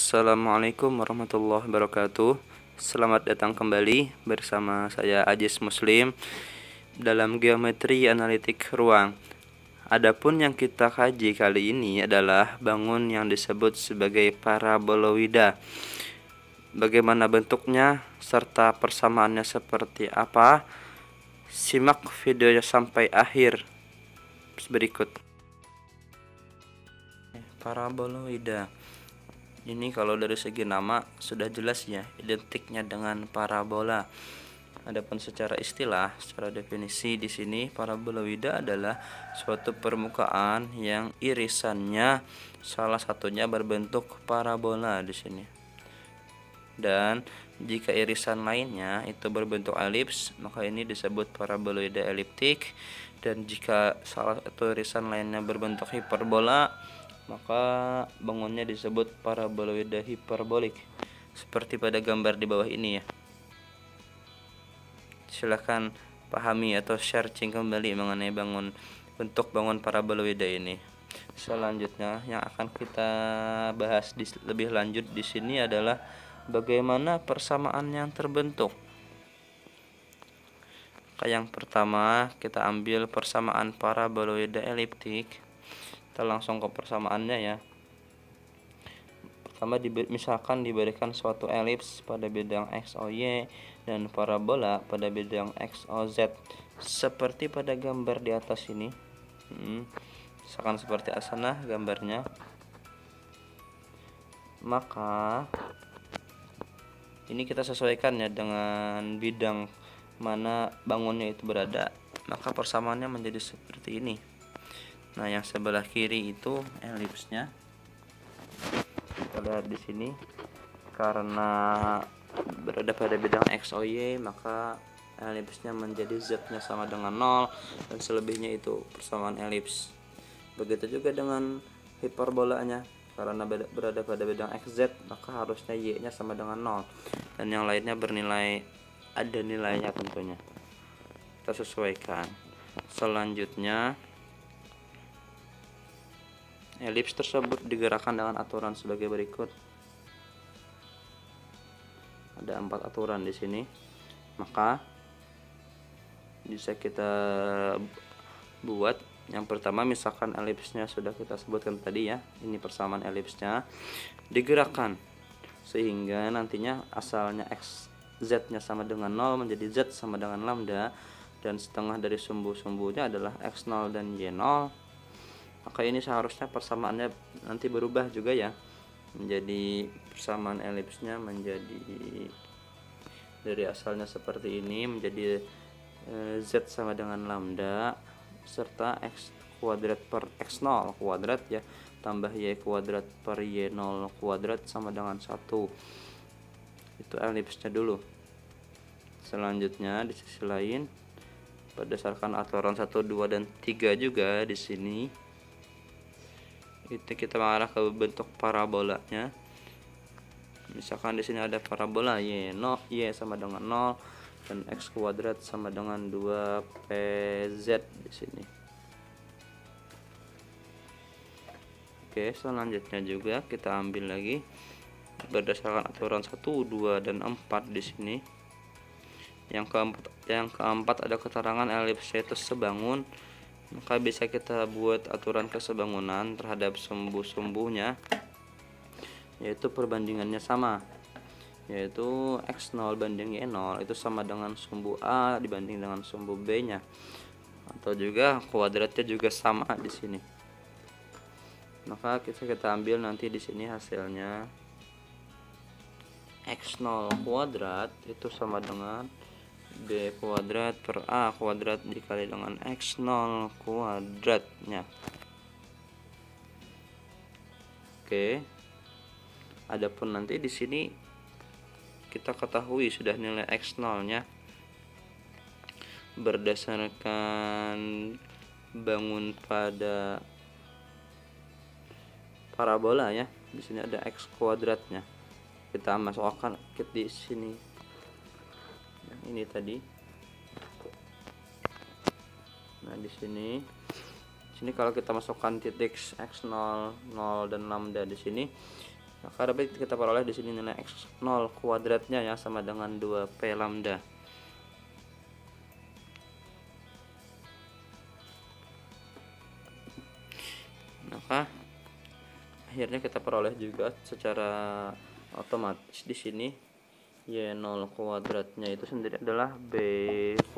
Assalamualaikum warahmatullahi wabarakatuh. Selamat datang kembali bersama saya Ajis Muslim dalam geometri analitik ruang. Adapun yang kita kaji kali ini adalah bangun yang disebut sebagai paraboloida. Bagaimana bentuknya serta persamaannya seperti apa? Simak videonya sampai akhir berikut. Paraboloida. Ini kalau dari segi nama sudah jelas ya, identiknya dengan parabola. Adapun secara istilah, secara definisi di sini paraboloida adalah suatu permukaan yang irisannya salah satunya berbentuk parabola di sini. Dan jika irisan lainnya itu berbentuk elips, maka ini disebut paraboloida eliptik. Dan jika salah satu irisan lainnya berbentuk hiperbola, maka bangunnya disebut paraboloida hiperbolik, seperti pada gambar di bawah ini ya. Silahkan pahami atau searching kembali mengenai bentuk bangun paraboloida ini. Selanjutnya yang akan kita bahas lebih lanjut di sini adalah bagaimana persamaan yang terbentuk. Yang pertama kita ambil persamaan paraboloida eliptik. Kita langsung ke persamaannya ya. Pertama misalkan diberikan suatu elips pada bidang x, y dan parabola pada bidang x, z seperti pada gambar di atas ini. Misalkan seperti asana gambarnya. Maka ini kita sesuaikan ya dengan bidang mana bangunnya itu berada, maka persamaannya menjadi seperti ini. Nah, yang sebelah kiri itu elipsnya. Kita lihat di sini, karena berada pada bidang x, y, maka elipsnya menjadi z-nya sama dengan 0 dan selebihnya itu persamaan elips. Begitu juga dengan hiperbolanya, karena berada pada bidang xz, maka harusnya y-nya sama dengan 0 dan yang lainnya ada nilainya tentunya. Kita sesuaikan. Selanjutnya, elips tersebut digerakkan dengan aturan sebagai berikut. Ada 4 aturan di sini. Maka bisa kita buat. Yang pertama, misalkan elipsnya sudah kita sebutkan tadi ya. Ini persamaan elipsnya digerakkan sehingga nantinya asalnya z-nya sama dengan 0 menjadi z sama dengan lambda, dan setengah dari sumbu-sumbunya adalah x0 dan y0. Maka ini seharusnya persamaannya nanti berubah juga ya, menjadi persamaan elipsnya menjadi dari asalnya seperti ini menjadi z sama dengan lambda serta x kuadrat per x0 kuadrat ya, tambah y kuadrat per y0 kuadrat sama dengan 1. Itu elipsnya dulu. Selanjutnya di sisi lain, berdasarkan aturan 1, 2 dan 3 juga di sini itu kita mengarah ke bentuk parabolanya. Misalkan di sini ada parabola y sama dengan 0 dan x kuadrat sama dengan 2pz di sini. Oke, selanjutnya juga kita ambil lagi berdasarkan aturan 1, 2 dan 4 di sini. Yang keempat ada keterangan elips itu sebangun, maka bisa kita buat aturan kesebangunan terhadap sumbu-sumbunya, yaitu perbandingannya sama, yaitu x0 banding y0 itu sama dengan sumbu a dibanding dengan sumbu b nya, atau juga kuadratnya juga sama di sini. Maka kita ambil nanti di sini hasilnya x0 kuadrat itu sama dengan b kuadrat per a kuadrat dikali dengan x0 kuadratnya. Oke. Adapun nanti di sini kita ketahui sudah nilai x0-nya berdasarkan bangun pada parabola ya. Di sini ada x kuadratnya. Kita masukkan di sini. Ini tadi. Nah, di sini kalau kita masukkan titik x0, 0 dan lambda di sini, Maka dapat kita peroleh di sini nilai x0 kuadratnya ya sama dengan 2p lambda. Maka akhirnya kita peroleh juga secara otomatis di sini y0 kuadratnya itu sendiri adalah b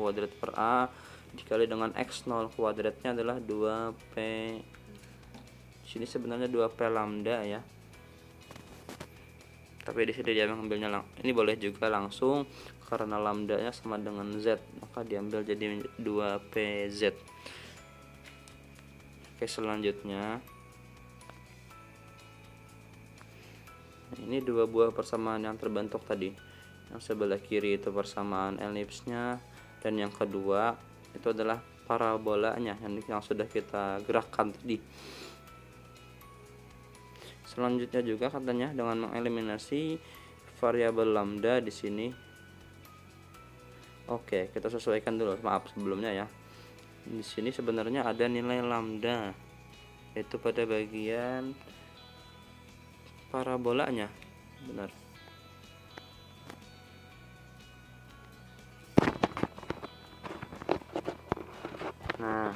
kuadrat per a dikali dengan x0 kuadratnya adalah 2p. Di sini sebenarnya 2p lambda ya. Tapi di sini dia mengambilnya ini boleh juga langsung karena lambdanya sama dengan z, maka diambil jadi 2pz. Oke, selanjutnya ini dua buah persamaan yang terbentuk tadi. Yang sebelah kiri itu persamaan elipsnya, dan yang kedua itu adalah parabolanya yang sudah kita gerakkan tadi. Selanjutnya juga katanya dengan mengeliminasi variabel lambda di sini. Oke, kita sesuaikan dulu. Maaf sebelumnya ya. Di sini sebenarnya ada nilai lambda, yaitu pada bagian parabolanya, benar. Nah,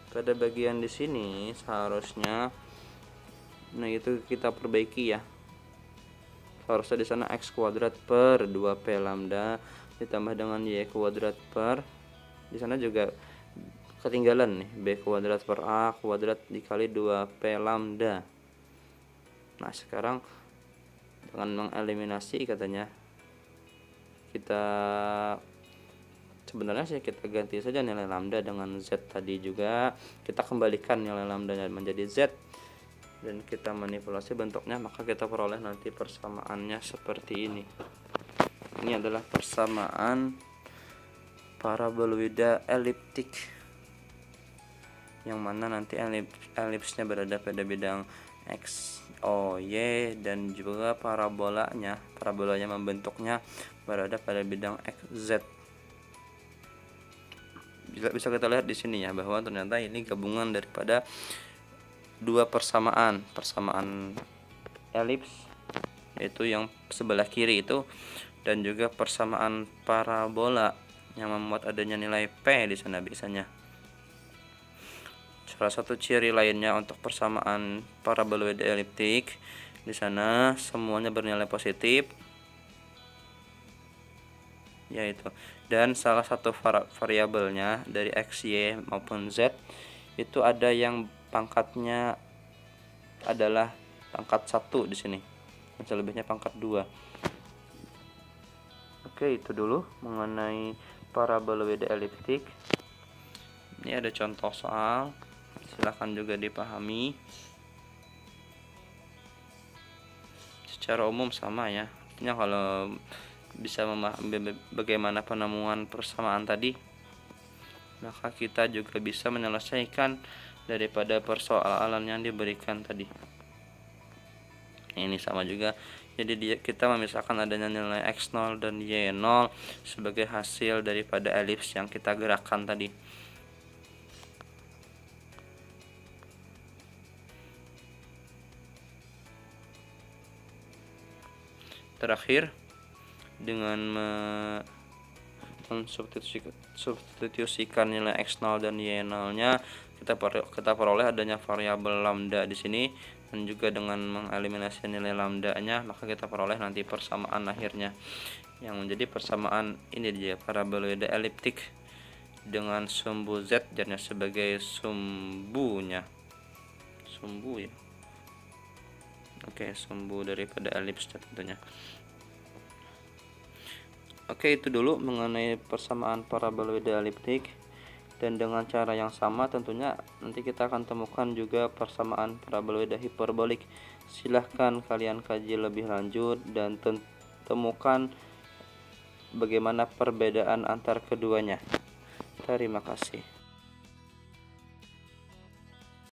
pada bagian di sini seharusnya, nah itu kita perbaiki ya. Harusnya di sana x kuadrat per 2p lambda ditambah dengan y kuadrat per, di sana juga ketinggalan nih, b kuadrat per a kuadrat dikali 2p lambda. Nah, sekarang dengan mengeliminasi katanya, kita sebenarnya sih kita ganti saja nilai lambda dengan z tadi juga. Kita kembalikan nilai lambda menjadi z dan kita manipulasi bentuknya, maka kita peroleh nanti persamaannya seperti ini. Ini adalah persamaan paraboloida eliptik, yang mana nanti elipsnya berada pada bidang x, o, y, dan juga parabolanya membentuknya berada pada bidang x, z. Bisa kita lihat di sini ya, bahwa ternyata ini gabungan daripada dua persamaan elips, yaitu yang sebelah kiri itu, dan juga persamaan parabola yang membuat adanya nilai p di sana biasanya. Salah satu ciri lainnya untuk persamaan paraboloida eliptik, di sana semuanya bernilai positif, yaitu, dan salah satu variabelnya dari x, y maupun z itu ada yang pangkatnya adalah pangkat 1 di sini, yang selebihnya pangkat 2. Oke, itu dulu mengenai paraboloida eliptik. Ini ada contoh soal, silahkan juga dipahami. Secara umum sama ya, artinya kalau bisa memahami bagaimana penemuan persamaan tadi, maka kita juga bisa menyelesaikan daripada persoalan yang diberikan tadi. Ini sama juga, jadi kita memisahkan adanya nilai x0 dan y0 sebagai hasil daripada elips yang kita gerakkan tadi. Terakhir, dengan mensubstitusikan nilai x0 dan y0 nya, kita peroleh adanya variabel lambda di sini, dan juga dengan mengeliminasi nilai lambda-nya, maka kita peroleh nanti persamaan akhirnya yang menjadi persamaan ini dia, paraboloida eliptik dengan sumbu z dan sebagai sumbu ya. Oke, sumbu daripada elipsnya tentunya. Oke, itu dulu mengenai persamaan paraboloida eliptik. Dan dengan cara yang sama tentunya nanti kita akan temukan juga persamaan paraboloida hiperbolik. Silahkan kalian kaji lebih lanjut dan temukan bagaimana perbedaan antar keduanya. Terima kasih.